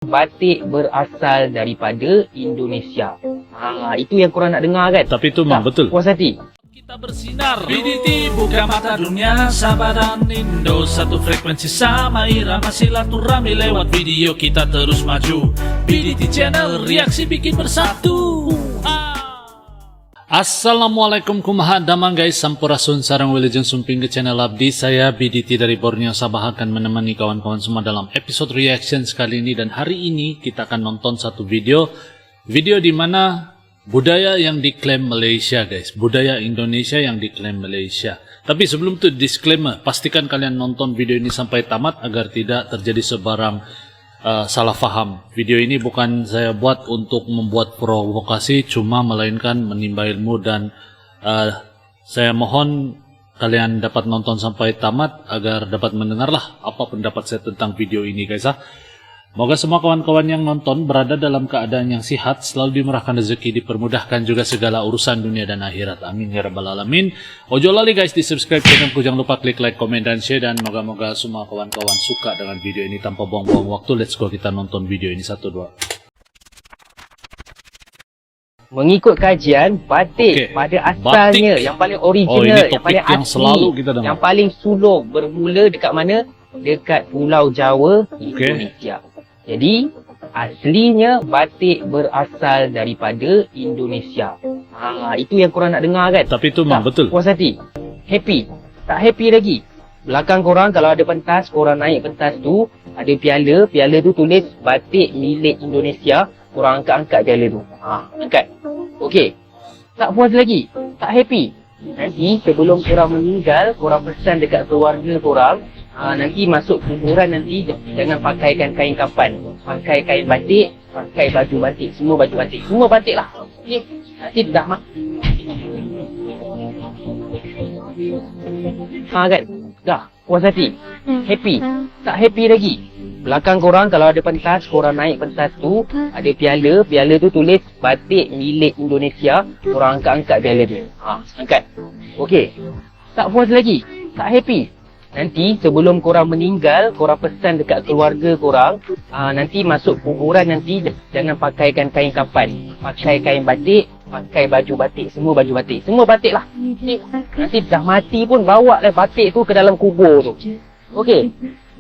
Batik berasal daripada Indonesia. Itu yang korang nak dengar kan? Tapi itu memang betul. Puas hati. Kita bersinar, BDT buka mata dunia, Sabah dan Indo satu frekuensi sama irama silaturahmi lewat video kita terus maju. BDT Channel, reaksi bikin bersatu. Assalamualaikum kumaha damang guys, sampurasun sarang wilujeng sumping ke channel abdi. Saya BDT dari Borneo Sabah akan menemani kawan-kawan semua dalam episode reaction sekali ini. Dan hari ini kita akan nonton satu video di mana budaya yang diklaim Malaysia guys, budaya Indonesia yang diklaim Malaysia. Tapi sebelum itu disclaimer, pastikan kalian nonton video ini sampai tamat agar tidak terjadi sebarang salah faham. Video ini bukan saya buat untuk membuat provokasi, cuma melainkan menimba ilmu. Dan saya mohon kalian dapat nonton sampai tamat agar dapat mendengarlah apa pendapat saya tentang video ini guys. Moga semua kawan-kawan yang nonton berada dalam keadaan yang sihat, selalu dimurahkan rezeki, dipermudahkan juga segala urusan dunia dan akhirat. Amin ya rabbal alamin. Ojo lali guys di subscribe channelku, jangan lupa klik like, komen dan share. Dan moga-moga semua kawan-kawan suka dengan video ini. Tanpa buang-buang waktu, let's go kita nonton video ini 1, 2. Mengikut kajian, batik pada asalnya Batik. yang paling original, ini yang paling topik yang asli, selalu kita dengar. yang paling sulung bermula dekat mana? Dekat Pulau Jawa, Indonesia. Jadi aslinya batik berasal daripada Indonesia. Itu yang korang nak dengar kan? Tapi itu memang betul. Puas hati? Happy? Tak happy lagi? Belakang korang kalau ada pentas, korang naik pentas tu, ada piala, piala tu tulis batik milik Indonesia, korang angkat-angkat piala tu. Angkat. Okey. Tak puas lagi? Tak happy? Nanti sebelum korang meninggal, korang pesan dekat keluarga korang, nanti masuk kuburan nanti jangan pakaikan kain kapan, pakai kain batik, pakai baju batik, semua baju batik, semua batik lah. Okay. Nanti dah kan? Dah, puas hati? Happy? Tak happy lagi? Belakang korang kalau ada pentas, korang naik pentas tu, ada piala, piala tu tulis batik milik Indonesia, korang angkat-angkat piala tu. Angkat. Okey. Tak puas lagi? Tak happy? Nanti sebelum korang meninggal, korang pesan dekat keluarga korang, nanti masuk kuburan nanti jangan pakaikan kain kapan, pakai kain batik, pakai baju batik, semua baju batik, semua batik lah. Nanti dah mati pun bawa lah batik tu ke dalam kubur tu. Okey,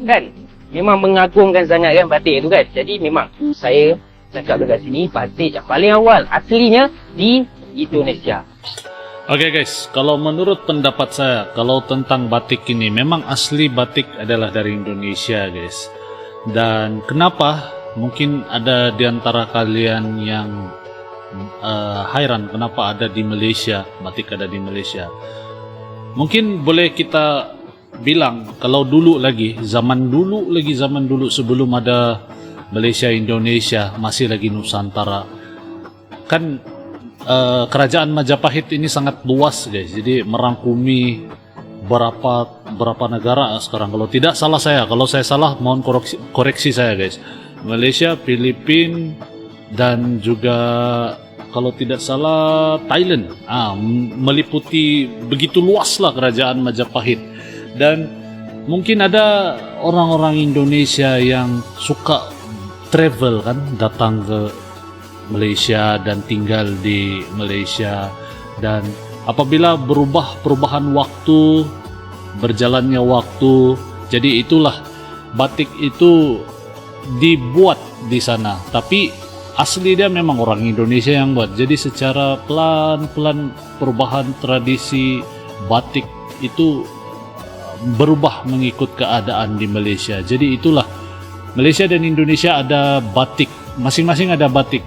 kan? Memang mengagungkan sangat kan batik tu kan. Jadi memang saya cakap dekat sini, batik yang paling awal aslinya di Indonesia. Oke guys, kalau menurut pendapat saya, kalau tentang batik ini, memang asli batik adalah dari Indonesia guys. Dan kenapa? Mungkin ada di antara kalian yang hairan kenapa ada di Malaysia, batik ada di Malaysia. Mungkin boleh kita bilang kalau dulu lagi, zaman dulu sebelum ada Malaysia, Indonesia, masih lagi Nusantara. Kan kerajaan Majapahit ini sangat luas guys, jadi merangkumi berapa negara sekarang. Kalau tidak salah saya, kalau saya salah mohon koreksi saya guys. Malaysia, Filipina, dan juga kalau tidak salah Thailand. Meliputi begitu luas lah kerajaan Majapahit. Dan mungkin ada orang-orang Indonesia yang suka travel kan, datang ke Malaysia dan tinggal di Malaysia. Dan apabila perubahan waktu, berjalannya waktu, jadi itulah batik itu dibuat di sana. Tapi asli dia memang orang Indonesia yang buat. Jadi secara pelan-pelan perubahan tradisi batik itu berubah mengikut keadaan di Malaysia. Jadi itulah Malaysia dan Indonesia ada batik. Masing-masing ada batik,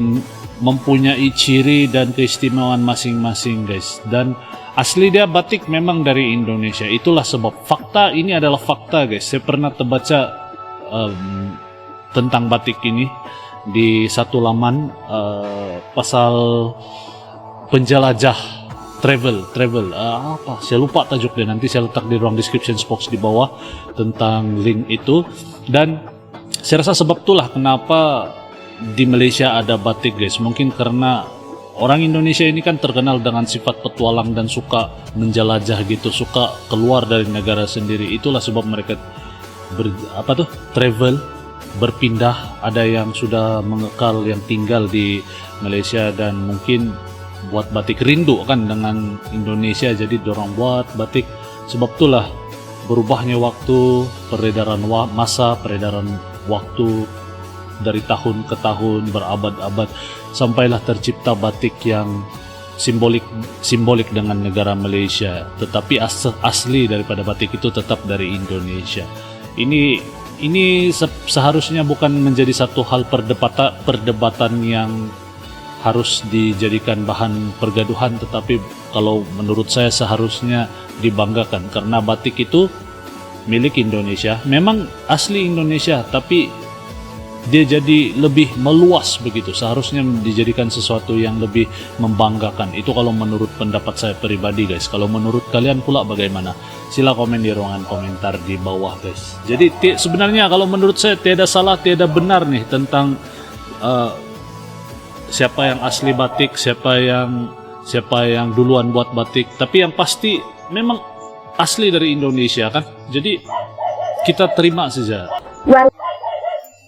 mempunyai ciri dan keistimewaan masing-masing guys. Dan asli dia batik memang dari Indonesia. Itulah sebab fakta ini adalah fakta guys. Saya pernah terbaca tentang batik ini di satu laman pasal penjelajah travel apa saya lupa tajuk dia, nanti saya letak di ruang description box di bawah tentang link itu. Dan saya rasa sebab itulah kenapa di Malaysia ada batik guys. Mungkin karena orang Indonesia ini kan terkenal dengan sifat petualang dan suka menjelajah gitu, suka keluar dari negara sendiri. Itulah sebab mereka travel berpindah, ada yang sudah mengekal, yang tinggal di Malaysia, dan mungkin buat batik rindu kan dengan Indonesia, jadi dorong buat batik. Sebab itulah berubahnya waktu, peredaran masa, peredaran waktu dari tahun ke tahun, berabad-abad, sampailah tercipta batik yang simbolik dengan negara Malaysia, tetapi asli daripada batik itu tetap dari Indonesia. Ini seharusnya bukan menjadi satu hal perdebatan yang harus dijadikan bahan pergaduhan, tetapi kalau menurut saya seharusnya dibanggakan, karena batik itu milik Indonesia, memang asli Indonesia, tapi dia jadi lebih meluas begitu, seharusnya dijadikan sesuatu yang lebih membanggakan. Itu kalau menurut pendapat saya pribadi, guys. Kalau menurut kalian pula bagaimana? Sila komen di ruangan komentar di bawah, guys. Jadi sebenarnya kalau menurut saya tiada salah, tiada benar nih tentang siapa yang asli batik, siapa yang duluan buat batik. Tapi yang pasti memang asli dari Indonesia kan. Jadi kita terima saja.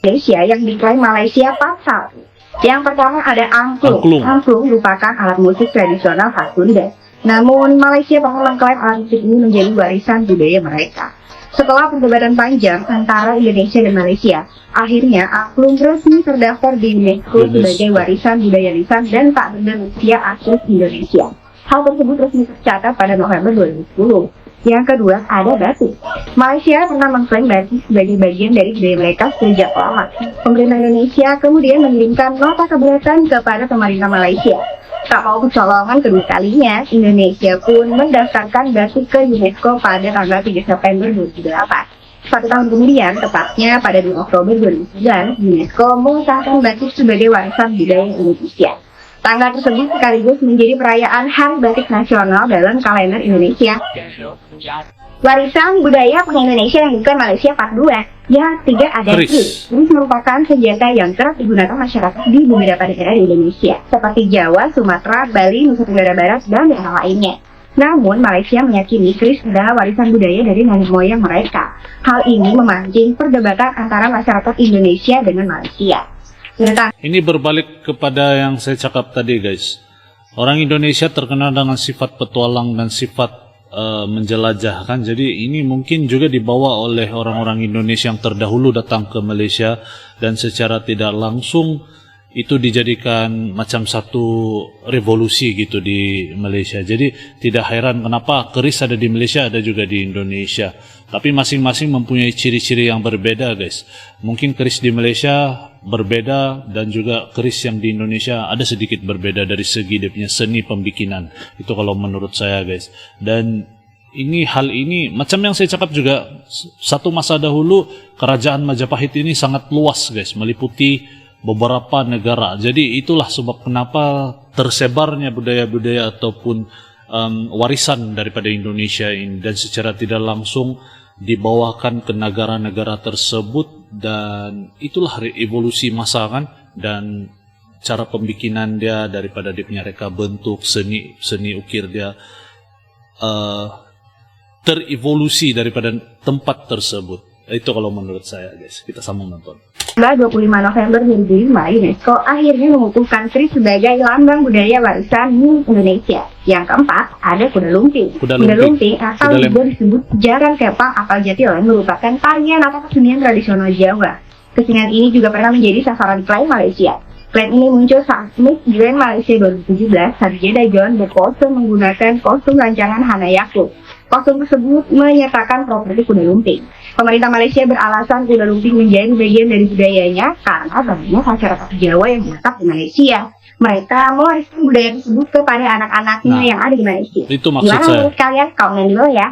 Malaysia yang diklaim Malaysia pasal. Yang pertama ada angklung. Angklung merupakan alat musik tradisional khas Sunda. Namun Malaysia pernah mengklaim alat musik ini menjadi warisan budaya mereka. Setelah perdebatan panjang antara Indonesia dan Malaysia, akhirnya angklung resmi terdaftar di UNESCO sebagai warisan budaya lisan dan tak benda manusia asli Indonesia. Hal tersebut resmi tercatat pada November 2010. Yang kedua, ada batik. Malaysia pernah mengklaim batik sebagai bagian dari budaya mereka sejak lama. Pemerintah Indonesia kemudian mengirimkan nota keberatan kepada pemerintah Malaysia. Tak mau kecolongan kedua kalinya, Indonesia pun mendaftarkan batik ke UNESCO pada tanggal 3 September 2008. 1 tahun kemudian, tepatnya pada 2 Oktober 2009, UNESCO mengesahkan batik sebagai warisan budaya Indonesia. Tanggal tersebut sekaligus menjadi perayaan Hari Batik Nasional dalam kalender Indonesia. Warisan budaya punya Indonesia yang diklaim Malaysia Part 2. Yang ketiga ada keris. Keris merupakan senjata yang kerap digunakan masyarakat di beberapa daerah di Indonesia, seperti Jawa, Sumatera, Bali, Nusa Tenggara Barat, dan daerah lainnya. Namun, Malaysia meyakini keris adalah warisan budaya dari nenek moyang mereka. Hal ini memancing perdebatan antara masyarakat Indonesia dengan Malaysia. Ini berbalik kepada yang saya cakap tadi, guys. Orang Indonesia terkenal dengan sifat petualang dan sifat menjelajah kan. Jadi ini mungkin juga dibawa oleh orang-orang Indonesia yang terdahulu datang ke Malaysia, dan secara tidak langsung itu dijadikan macam satu revolusi gitu di Malaysia. Jadi tidak heran kenapa keris ada di Malaysia, ada juga di Indonesia. Tapi masing-masing mempunyai ciri-ciri yang berbeda, guys. Mungkin keris di Malaysia berbeda, dan juga keris yang di Indonesia ada sedikit berbeda dari segi dia punya seni pembikinan. Itu kalau menurut saya, guys. Dan hal ini macam yang saya cakap juga, satu masa dahulu kerajaan Majapahit ini sangat luas, guys, meliputi beberapa negara. Jadi itulah sebab kenapa tersebarnya budaya-budaya ataupun warisan daripada Indonesia ini, dan secara tidak langsung dibawakan ke negara-negara tersebut. Dan itulah evolusi masa kan, dan cara pembikinan dia daripada dia punya reka bentuk, seni ukir dia terevolusi daripada tempat tersebut. Itu kalau menurut saya, guys. Kita sambung nonton. Pada 25 November 2005, UNESCO akhirnya mengukuhkan keris sebagai lambang budaya warisan Indonesia. Yang keempat, ada kuda lumping. Kuda lumping atau juga disebut jaran kepang atau jatilan merupakan tarian atau kesenian tradisional Jawa. Kesenian ini juga pernah menjadi sasaran klaim Malaysia. Klaim ini muncul saat Miss Grand Malaysia 2017, Sarjana John berkostum menggunakan kostum rancangan Hana Yaakob. Kostum tersebut menyertakan properti kuda lumping. Pemerintah Malaysia beralasan kuda lumping menjadi bagian dari budayanya karena banyak masyarakat Jawa yang menetap di Malaysia. Mereka mewariskan budaya tersebut kepada anak-anaknya yang ada di Malaysia. Itu maksud Gimana saya. menurut kalian? Komen dulu ya.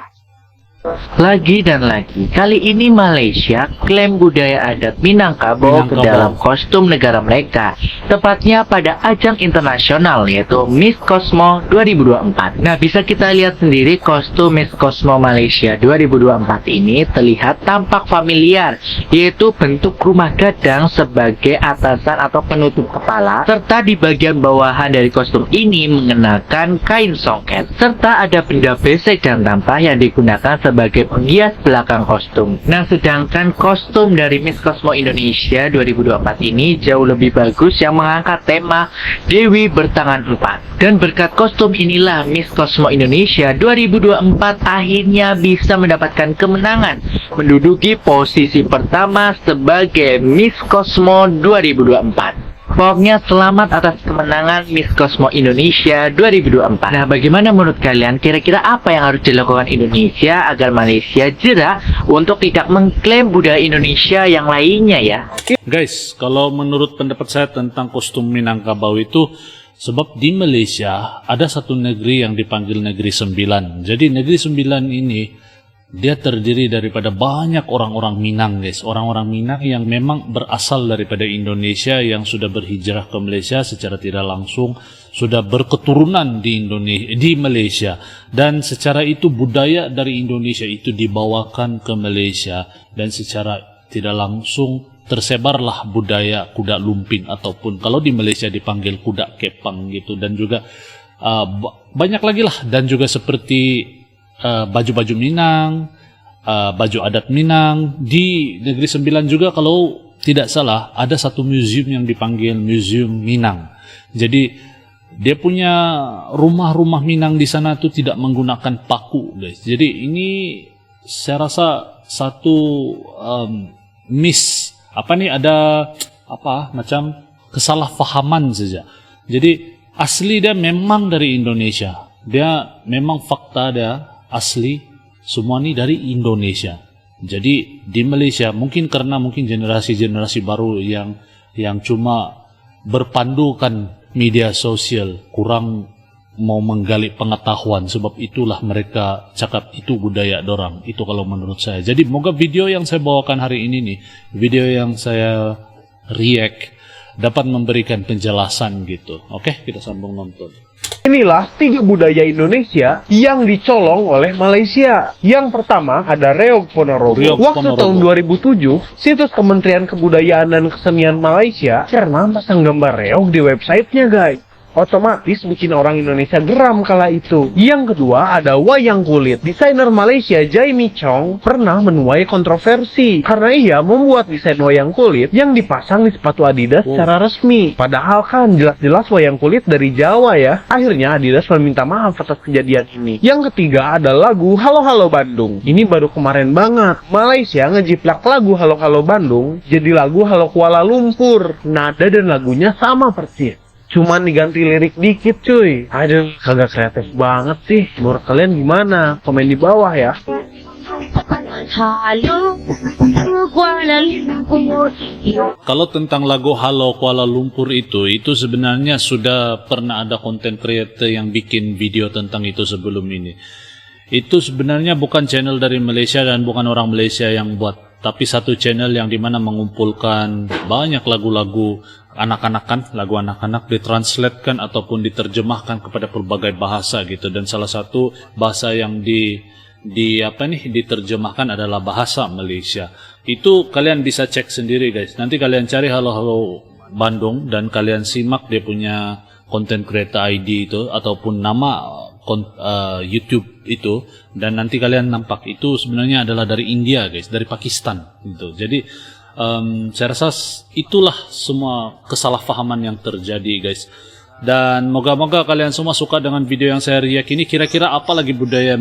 Lagi dan lagi, kali ini Malaysia klaim budaya adat Minangkabau ke dalam kostum negara mereka, tepatnya pada ajang internasional yaitu Miss Cosmo 2024. Nah, bisa kita lihat sendiri kostum Miss Cosmo Malaysia 2024 ini terlihat tampak familiar, yaitu bentuk rumah gadang sebagai atasan atau penutup kepala, serta di bagian bawahan dari kostum ini mengenakan kain songket, serta ada benda besek dan tampah yang digunakan sebagai penghias belakang kostum. Nah, sedangkan kostum dari Miss Cosmo Indonesia 2024 ini jauh lebih bagus yang mengangkat tema Dewi bertangan empat. Dan berkat kostum inilah Miss Cosmo Indonesia 2024 akhirnya bisa mendapatkan kemenangan, menduduki posisi pertama sebagai Miss Cosmo 2024. Pokoknya selamat atas kemenangan Miss Cosmo Indonesia 2024. Nah, bagaimana menurut kalian? Kira-kira apa yang harus dilakukan Indonesia agar Malaysia jera untuk tidak mengklaim budaya Indonesia yang lainnya ya? Guys, kalau menurut pendapat saya tentang kostum Minangkabau itu, sebab di Malaysia ada satu negeri yang dipanggil Negeri Sembilan. Jadi Negeri Sembilan ini dia terdiri daripada banyak orang-orang Minang, guys. Orang-orang Minang yang memang berasal daripada Indonesia yang sudah berhijrah ke Malaysia secara tidak langsung, sudah berketurunan di Malaysia. Dan secara itu budaya dari Indonesia itu dibawakan ke Malaysia, dan secara tidak langsung tersebarlah budaya kuda lumping, ataupun kalau di Malaysia dipanggil kuda kepang gitu, dan juga banyak lagi lah. Dan juga seperti baju-baju Minang, baju adat Minang. Di Negeri Sembilan juga kalau tidak salah ada satu museum yang dipanggil Museum Minang. Jadi dia punya rumah-rumah Minang di sana tuh tidak menggunakan paku, guys. Jadi ini saya rasa satu macam kesalahpahaman saja. Jadi asli dia memang dari Indonesia. Dia memang fakta dia asli semua ini dari Indonesia. Jadi di Malaysia mungkin generasi-generasi baru yang cuma berpandukan media sosial kurang mau menggali pengetahuan, sebab itulah mereka cakap itu budaya dorang. Itu kalau menurut saya. Jadi moga video yang saya bawakan hari ini nih, video yang saya react dapat memberikan penjelasan gitu. Oke, kita sambung nonton. Inilah 3 budaya Indonesia yang dicolong oleh Malaysia. Yang pertama ada Reog Ponorogo. Waktu tahun 2007, situs Kementerian Kebudayaan dan Kesenian Malaysia pernah pasang gambar reog di websitenya, guys. Otomatis bikin orang Indonesia geram kala itu. Yang kedua ada wayang kulit. Desainer Malaysia Jamie Chong pernah menuai kontroversi karena ia membuat desain wayang kulit yang dipasang di sepatu Adidas secara resmi. Padahal kan jelas-jelas wayang kulit dari Jawa ya. Akhirnya Adidas meminta maaf atas kejadian ini. Yang ketiga ada lagu Halo Halo Bandung. Ini baru kemarin banget. Malaysia ngejiplak lagu Halo Halo Bandung jadi lagu Halo Kuala Lumpur. Nada dan lagunya sama persis, cuman diganti lirik dikit cuy. Aduh, kagak kreatif banget sih. Menurut kalian gimana? Komen di bawah ya. Kalau tentang lagu Halo Kuala Lumpur itu sebenarnya sudah pernah ada content creator yang bikin video tentang itu sebelum ini. Itu sebenarnya bukan channel dari Malaysia dan bukan orang Malaysia yang buat, tapi satu channel yang dimana mengumpulkan banyak lagu-lagu anak-anak, lagu anak-anak ditranslatekan ataupun diterjemahkan kepada berbagai bahasa gitu. Dan salah satu bahasa yang diterjemahkan adalah bahasa Malaysia. Itu kalian bisa cek sendiri, guys. Nanti kalian cari Halo Halo Bandung dan kalian simak dia punya content creator ID itu ataupun nama YouTube itu, dan nanti kalian nampak itu sebenarnya adalah dari India, guys, dari Pakistan gitu. Jadi saya rasa itulah semua kesalahpahaman yang terjadi, guys. Dan moga-moga kalian semua suka dengan video yang saya react ini. Kira-kira apa lagi budaya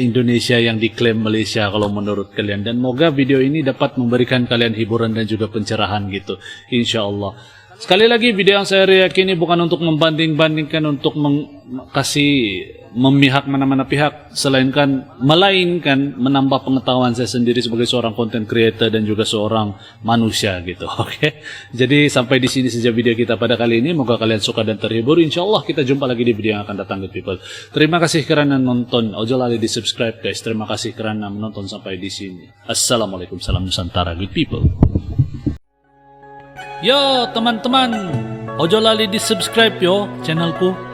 Indonesia yang diklaim Malaysia kalau menurut kalian? Dan moga video ini dapat memberikan kalian hiburan dan juga pencerahan gitu, insya Allah. Sekali lagi, video yang saya react ini bukan untuk membanding-bandingkan, untuk memihak mana-mana pihak, melainkan menambah pengetahuan saya sendiri sebagai seorang content creator dan juga seorang manusia gitu. Oke. Jadi sampai di sini saja video kita pada kali ini. Moga kalian suka dan terhibur. Insyaallah kita jumpa lagi di video yang akan datang, good people. Terima kasih kerana nonton. Ojo lali di subscribe, guys. Terima kasih kerana menonton sampai di sini. Assalamualaikum, salam Nusantara, good people. Yo teman-teman, ojo lali di subscribe yo channelku.